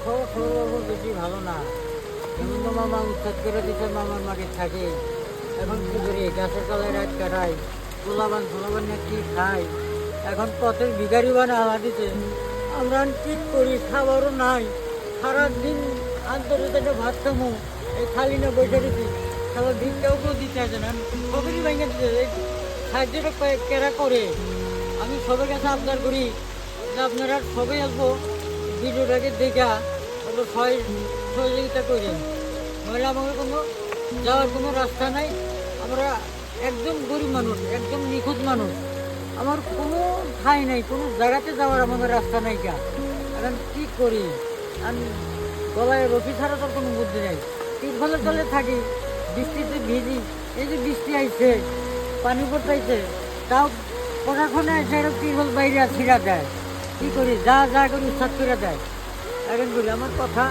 খবর বেশি ভালো না। যেমন তো মামা উচ্ছেদ করে দিতে মামার মাকে থাকে। এখন কি করি, গাছের তলায় রাত কাটাই, গোলাবান না কি খাই। এখন পথের ভিখারি বানা হাওয়া দিতে, আমরা কি করি, খাবারও নাই। সারাদিন আন্তর্জাতিক ভাত খামো, এই খালি না বসে দিচ্ছি, খাবার ভিক্ষাও কেউ দিতে আসে না, সবেরই ভেঙে দিতে এই সাহায্যটা কেরা করে। আমি সবার কাছে আবদার করি যে আপনারা সবাই আসবো, ভিডিওটাকে দেখা ওগুলো সহযোগিতা করেন। নইলে আমাদের কোনো যাওয়ার কোনো রাস্তা নাই। আমরা একদম গরিব মানুষ, একদম নিখোঁজ মানুষ। আমার কোনো ঠাঁই নাই, কোনো জায়গাতে যাওয়ার আমাদের রাস্তা নাই। এখন কী করি, আমি গলায় রশি ছাড়া তোর কোনো বুদ্ধি নেই। তিরফলের তলে থাকি, বৃষ্টিতে ভিজি। এই যে বৃষ্টি আইছে, পানি পড়তেছে, তাও প্রশাসনে এসে তিরফল বাইরে ছিঁড়া দেয়। কী করি, যা করি উচ্ছাদ করে দেয়। এখন বলি আমার কথা